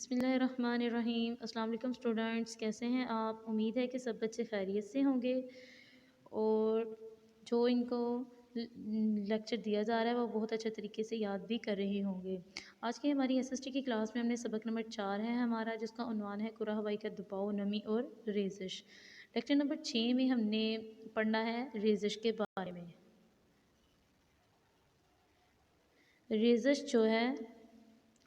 بسم اللہ الرحمن الرحیم۔ السلام علیکم اسٹوڈنٹس، کیسے ہیں آپ؟ امید ہے کہ سب بچے خیریت سے ہوں گے اور جو ان کو لیکچر دیا جا رہا ہے وہ بہت اچھے طریقے سے یاد بھی کر رہے ہوں گے۔ آج کی ہماری ایس ایس ٹی کی کلاس میں ہم نے سبق نمبر 4 ہے ہمارا، جس کا عنوان ہے کرہ ہوائی کا دباؤ، نمی اور ریزش۔ لیکچر نمبر 6 میں ہم نے پڑھنا ہے ریزش کے بارے میں۔ ریزش جو ہے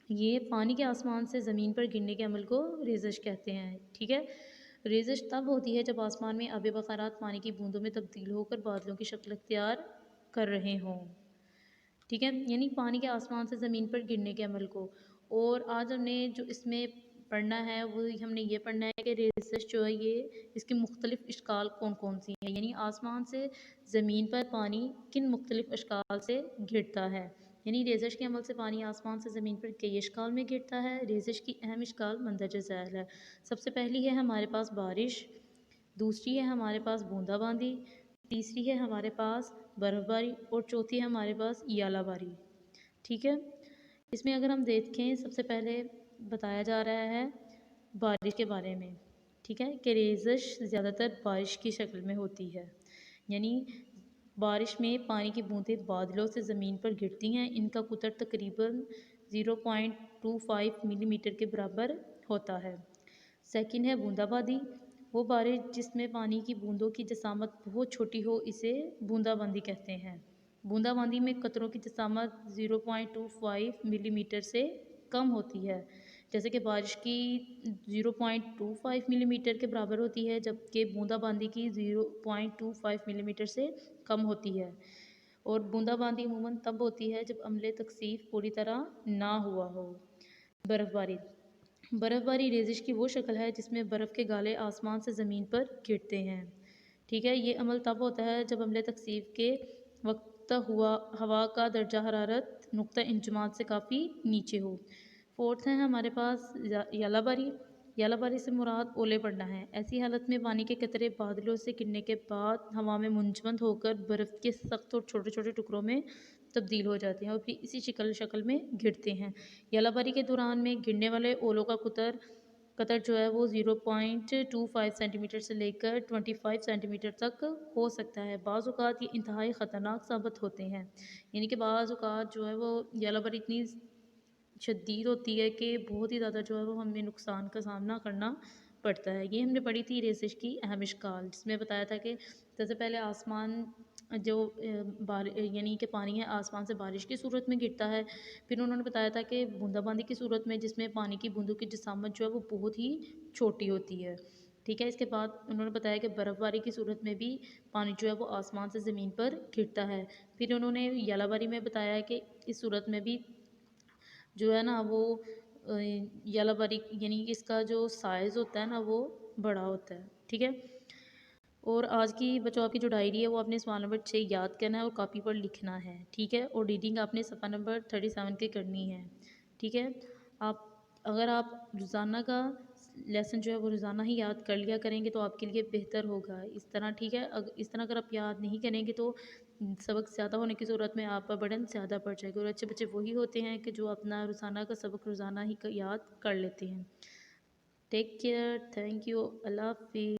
یہ پانی کے آسمان سے زمین پر گرنے کے عمل کو ریزش کہتے ہیں، ٹھیک ہے۔ ریزش تب ہوتی ہے جب آسمان میں آب بخارات پانی کی بوندوں میں تبدیل ہو کر بادلوں کی شکل اختیار کر رہے ہوں، ٹھیک ہے، یعنی پانی کے آسمان سے زمین پر گرنے کے عمل کو۔ اور آج ہم نے جو اس میں پڑھنا ہے وہ ہم نے یہ پڑھنا ہے کہ ریزش جو ہے یہ اس کی مختلف اشکال کون کون سی ہیں، یعنی آسمان سے زمین پر پانی کن مختلف اشکال سے گرتا ہے۔ یعنی ریزش کے عمل سے پانی آسمان سے زمین پر کئی اشکال میں گرتا ہے۔ ریزش کی اہم اشکال مندرجہ ذیل ہے۔ سب سے پہلی ہے ہمارے پاس بارش، دوسری ہے ہمارے پاس بوندا باندی، تیسری ہے ہمارے پاس برف باری اور چوتھی ہے ہمارے پاس یالہ باری، ٹھیک ہے۔ اس میں اگر ہم دیکھیں سب سے پہلے بتایا جا رہا ہے بارش کے بارے میں، ٹھیک ہے، کہ ریزش زیادہ تر بارش کی شکل میں ہوتی ہے، یعنی بارش میں پانی کی بوندیں بادلوں سے زمین پر گرتی ہیں، ان کا قطر تقریباً 0.25 ملی میٹر کے برابر ہوتا ہے۔ سیکنڈ ہے بوندا باندی، وہ بارش جس میں پانی کی بوندوں کی جسامت بہت چھوٹی ہو اسے بوندا باندی کہتے ہیں۔ بوندا باندی میں قطروں کی جسامت 0.25 ملی میٹر سے کم ہوتی ہے، جیسے کہ بارش کی 0.25 ملی میٹر کے برابر ہوتی ہے، جبکہ بوندا باندی کی 0.25 ملی میٹر سے کم ہوتی ہے۔ اور بوندا باندی عموماً تب ہوتی ہے جب عملِ تکثیف پوری طرح نہ ہوا ہو۔ برف باری، برف باری ریزش کی وہ شکل ہے جس میں برف کے گالے آسمان سے زمین پر گرتے ہیں، ٹھیک ہے۔ یہ عمل تب ہوتا ہے جب عملِ تکثیف کے وقت ہوا کا درجہ حرارت نقطہ انجماد سے کافی نیچے ہو۔ فورتھ ہے ہمارے پاس یالہ باری۔ یالہ باری سے مراد اولے پڑنا ہے۔ ایسی حالت میں پانی کے قطرے بادلوں سے گرنے کے بعد ہوا میں منجمد ہو کر برف کے سخت اور چھوٹے چھوٹے ٹکڑوں میں تبدیل ہو جاتے ہیں اور پھر اسی شکل میں گرتے ہیں۔ یالہ باری کے دوران میں گرنے والے اولوں کا قطر جو ہے وہ 0.25 سینٹی میٹر سے لے کر 25 سینٹی میٹر تک ہو سکتا ہے۔ بعض اوقات یہ انتہائی خطرناک ثابت ہوتے ہیں، یعنی کہ بعض اوقات جو ہے وہ یالہ باری اتنی شدید ہوتی ہے کہ بہت ہی زیادہ جو ہے وہ ہمیں نقصان کا سامنا کرنا پڑتا ہے۔ یہ ہم نے پڑھی تھی ریزش کی اہم اشکال، جس میں بتایا تھا کہ سب سے پہلے آسمان جو یعنی کہ پانی ہے آسمان سے بارش کی صورت میں گرتا ہے، پھر انہوں نے بتایا تھا کہ بوندا باندی کی صورت میں جس میں پانی کی بوندوں کی جسامت جو ہے وہ بہت ہی چھوٹی ہوتی ہے، ٹھیک ہے۔ اس کے بعد انہوں نے بتایا کہ برف باری کی صورت میں بھی پانی جو ہے وہ آسمان سے زمین پر گرتا ہے۔ پھر انہوں نے یالہ باری میں بتایا ہے کہ اس صورت میں بھی جو ہے نا وہ یالہ باری یعنی اس کا جو سائز ہوتا ہے نا وہ بڑا ہوتا ہے، ٹھیک ہے۔ اور آج کی بچوں آپ کی جو ڈائری ہے وہ آپ نے سوال نمبر 6 یاد کرنا ہے اور کاپی پر لکھنا ہے، ٹھیک ہے، اور ریڈنگ آپ نے صفحہ نمبر 37 کی کرنی ہے، ٹھیک ہے۔ اگر آپ روزانہ کا لیسن جو ہے وہ روزانہ ہی یاد کر لیا کریں گے تو آپ کے لیے بہتر ہوگا اس طرح، ٹھیک ہے۔ اس طرح اگر آپ یاد نہیں کریں گے تو سبق زیادہ ہونے کی صورت میں آپ کا برڈن زیادہ پڑ جائے گا، اور اچھے بچے وہی ہوتے ہیں کہ جو اپنا روزانہ کا سبق روزانہ ہی یاد کر لیتے ہیں۔ ٹیک کیئر، تھینک یو، اللہ حافظ۔